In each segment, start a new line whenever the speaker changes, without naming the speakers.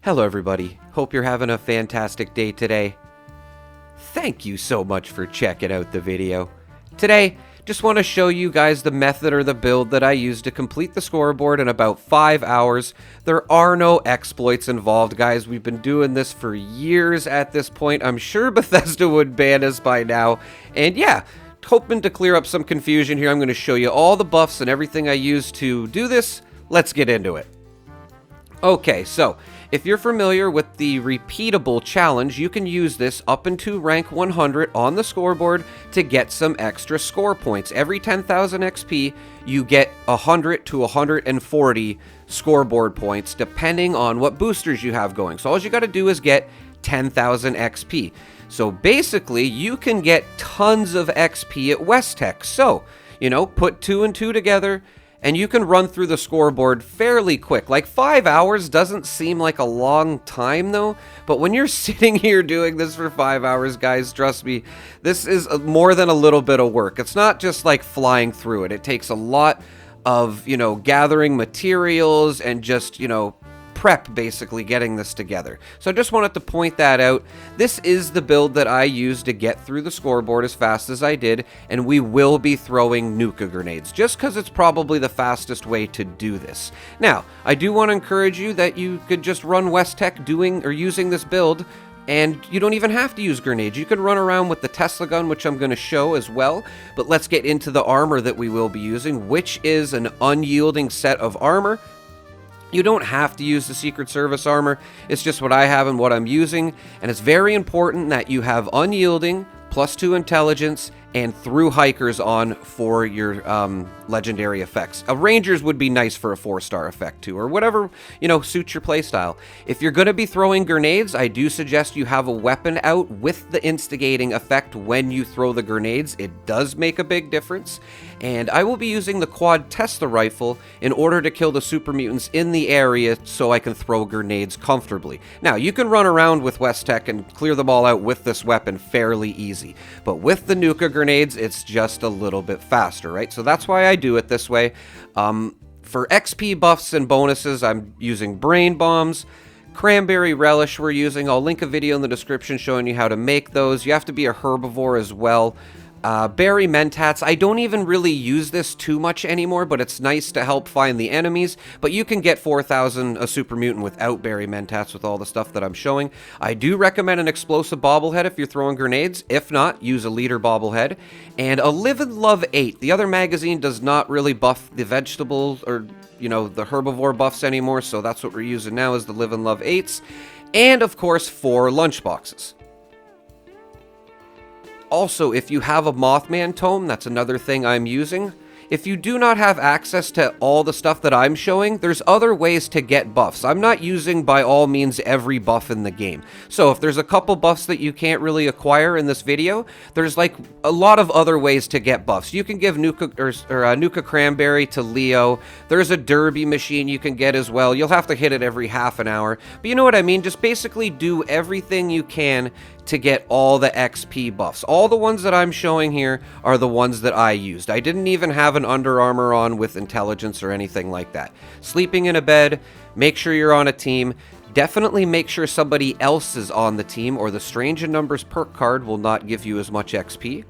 Hello everybody, hope you're having a fantastic day today. Thank you so much for checking out the video. Today, just want to show you guys the method or the build that I used to complete the scoreboard in about 5 hours. There are no exploits involved, guys. We've been doing this for years at this point. I'm sure Bethesda would ban us by now. And yeah, hoping to clear up some confusion here. I'm going to show you all the buffs and everything I used to do this. Let's get into it. Okay, so if you're familiar with the repeatable challenge, you can use this up into rank 100 on the scoreboard to get some extra score points. Every 10,000 XP, you get 100 to 140 scoreboard points depending on what boosters you have going. So all you got to do is get 10,000 XP. So basically, you can get tons of XP at Westech. So, put 2 and 2 together, and you can run through the scoreboard fairly quick. Like 5 hours doesn't seem like a long time though, but when you're sitting here doing this for 5 hours, guys, trust me, this is more than a little bit of work. It's not just like flying through it. It takes a lot of, gathering materials and just, prep, basically getting this together. So I just wanted to point that out. This is the build that I used to get through the scoreboard as fast as I did, and we will be throwing nuka grenades just because it's probably the fastest way to do this. Now, I do want to encourage you that you could just run Westech doing or using this build, and you don't even have to use grenades. You can run around with the Tesla gun, which I'm going to show as well. But let's get into the armor that we will be using, which is an unyielding set of armor. You don't have to use the Secret Service armor. It's just what I have and what I'm using. And it's very important that you have unyielding, +2 intelligence, and through hikers on for your legendary effects. Rangers would be nice for a 4-star effect too, or whatever, suits your playstyle. If you're going to be throwing grenades, I do suggest you have a weapon out with the instigating effect when you throw the grenades. It does make a big difference. And I will be using the quad Tesla rifle in order to kill the super mutants in the area so I can throw grenades comfortably. Now, you can run around with Westech and clear them all out with this weapon fairly easy. But with the nuka grenades, it's just a little bit faster, right? So that's why I do it this way. For XP buffs and bonuses, I'm using brain bombs. Cranberry relish we're using. I'll link a video in the description showing you how to make those. You have to be a herbivore as well. Berry mentats, I don't even really use this too much anymore, but it's nice to help find the enemies. But you can get 4,000 a super mutant without berry mentats with all the stuff that I'm showing. I do recommend an explosive bobblehead if you're throwing grenades. If not, use a leader bobblehead. And a Live and Love 8. The other magazine does not really buff the vegetables or, the herbivore buffs anymore, so that's what we're using now is the Live and Love 8s. And, of course, 4 lunchboxes. Also, if you have a Mothman tome, that's another thing I'm using. If you do not have access to all the stuff that I'm showing, there's other ways to get buffs. I'm not using, by all means, every buff in the game. So if there's a couple buffs that you can't really acquire in this video, there's like a lot of other ways to get buffs. You can give Nuka Cranberry to Leo. There's a Derby machine you can get as well. You'll have to hit it every half an hour. But you know what I mean? Just basically do everything you can to get all the XP buffs. All the ones that I'm showing here are the ones that I used. I didn't even have an Under Armour on with intelligence or anything like that. Sleeping in a bed, make sure you're on a team. Definitely make sure somebody else is on the team or the Strange in Numbers perk card will not give you as much XP.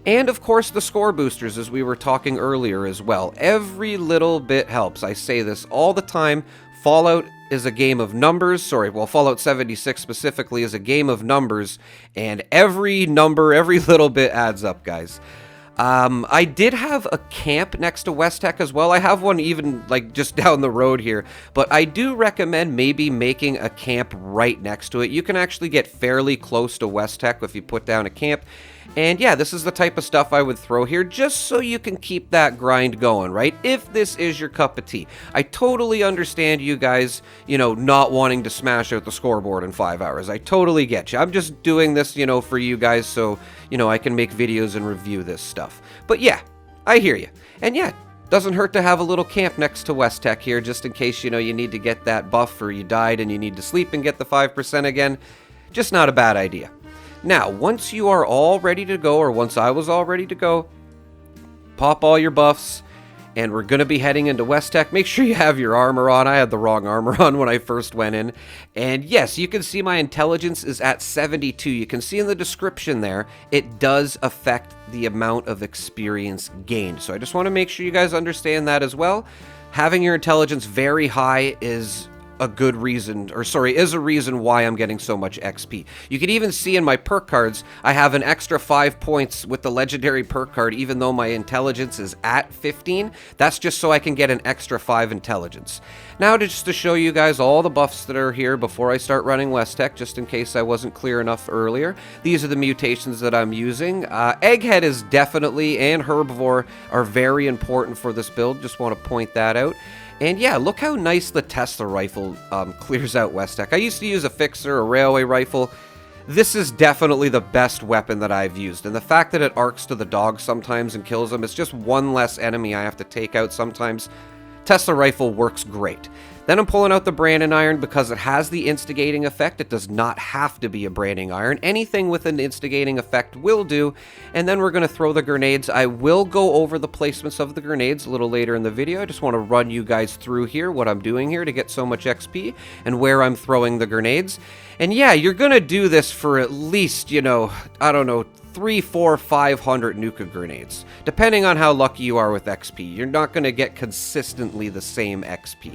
And of course the score boosters, as we were talking earlier as well. Every little bit helps. I say this all the time. Fallout is a game of numbers. Fallout 76 specifically is a game of numbers, and every number, every little bit adds up, guys. I did have a camp next to Westech as well. I have one even like just down the road here, but I do recommend maybe making a camp right next to it. You can actually get fairly close to Westech if you put down a camp. And yeah, this is the type of stuff I would throw here just so you can keep that grind going, right? If this is your cup of tea. I totally understand you guys, not wanting to smash out the scoreboard in 5 hours. I totally get you. I'm just doing this, for you guys so, I can make videos and review this stuff. But yeah, I hear you. And yeah, doesn't hurt to have a little camp next to Westech here just in case, you need to get that buff or you died and you need to sleep and get the 5% again. Just not a bad idea. Now, once you are all ready to go, or once I was all ready to go, pop all your buffs, and we're going to be heading into Westech. Make sure you have your armor on. I had the wrong armor on when I first went in. And yes, you can see my intelligence is at 72. You can see in the description there, it does affect the amount of experience gained. So I just want to make sure you guys understand that as well. Having your intelligence very high is a good reason, is a reason why I'm getting so much XP. You can even see in my perk cards, I have an extra 5 points with the legendary perk card, even though my intelligence is at 15. That's just so I can get an extra 5 intelligence. Now, just to show you guys all the buffs that are here before I start running Westech, just in case I wasn't clear enough earlier. These are the mutations that I'm using. Egghead is definitely, and Herbivore are very important for this build. Just want to point that out. And yeah, look how nice the Tesla rifle clears out Westech. I used to use a fixer, a railway rifle. This is definitely the best weapon that I've used. And the fact that it arcs to the dog sometimes and kills them, it's just one less enemy I have to take out sometimes. Tesla rifle works great. Then I'm pulling out the branding iron because it has the instigating effect. It does not have to be a branding iron. Anything with an instigating effect will do. And then we're going to throw the grenades. I will go over the placements of the grenades a little later in the video. I just want to run you guys through here what I'm doing here to get so much XP and where I'm throwing the grenades. And yeah, you're going to do this for at least, I don't know, 300, 400, 500 Nuka grenades. Depending on how lucky you are with XP. You're not going to get consistently the same XP.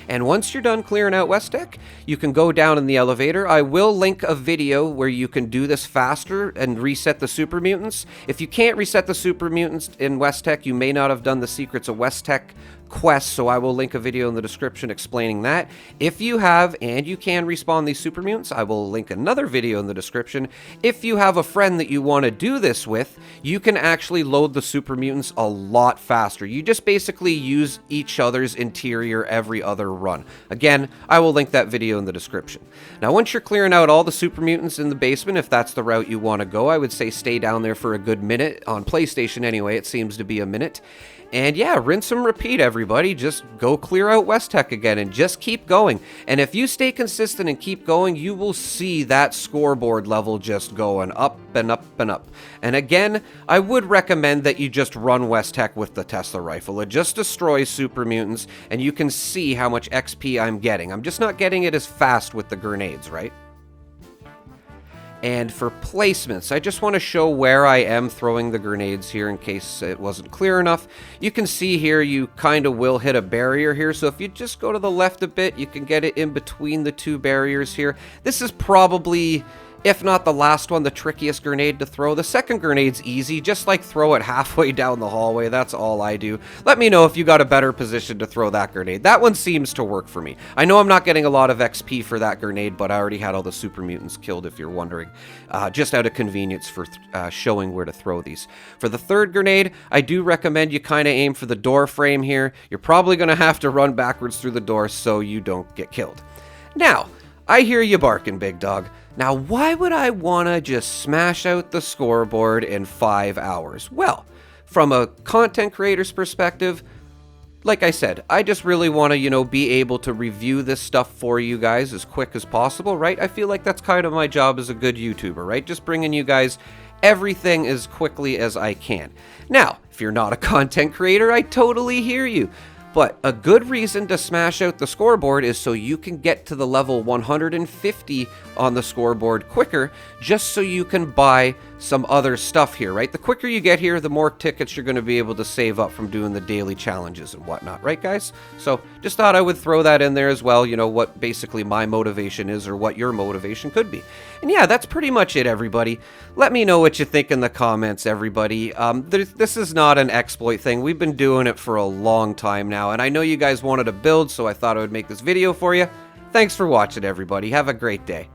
And once you're done clearing out Westech, you can go down in the elevator. I will link a video where you can do this faster and reset the super mutants. If you can't reset the super mutants in Westech, you may not have done the Secrets of Westech quest, so I will link a video in the description explaining that. If you have, and you can respawn these super mutants, I will link another video in the description. If you have a friend that you want to do this with, you can actually load the super mutants a lot faster. You just basically use each other's interior every other run. Again, I will link that video in the description. Now, once you're clearing out all the super mutants in the basement, if that's the route you want to go, I would say stay down there for a good minute. On PlayStation anyway, it seems to be a minute. And yeah, rinse and repeat, everybody. Just go clear out Westech again and just keep going. And if you stay consistent and keep going, you will see that scoreboard level just going up and up and up. And again, I would recommend that you just run Westech with the Tesla rifle. It just destroys super mutants, and you can see how much XP I'm getting. I'm just not getting it as fast with the grenades, right? And for placements, I just want to show where I am throwing the grenades here in case it wasn't clear enough. You can see here you kind of will hit a barrier here, so if you just go to the left a bit, you can get it in between the two barriers here. This is probably, if not the last one, the trickiest grenade to throw. The second grenade's easy, just like throw it halfway down the hallway. That's all I do. Let me know if you got a better position to throw that grenade. That one seems to work for me. I know I'm not getting a lot of XP for that grenade, but I already had all the super mutants killed, if you're wondering. Just out of convenience for showing where to throw these. For the third grenade, I do recommend you kind of aim for the door frame here. You're probably going to have to run backwards through the door so you don't get killed. Now, I hear you barking, big dog. Now, why would I want to just smash out the scoreboard in 5 hours? Well, from a content creator's perspective, like I said, I just really want to, be able to review this stuff for you guys as quick as possible, right? I feel like that's kind of my job as a good YouTuber, right? Just bringing you guys everything as quickly as I can. Now, if you're not a content creator, I totally hear you. But a good reason to smash out the scoreboard is so you can get to the level 150 on the scoreboard quicker, just so you can buy some other stuff here, right? The quicker you get here, the more tickets you're going to be able to save up from doing the daily challenges and whatnot, right, guys? So just thought I would throw that in there as well, what basically my motivation is or what your motivation could be. And yeah, that's pretty much it, everybody. Let me know what you think in the comments, everybody. This is not an exploit thing. We've been doing it for a long time now, and I know you guys wanted a build, so I thought I would make this video for you. Thanks for watching, everybody. Have a great day.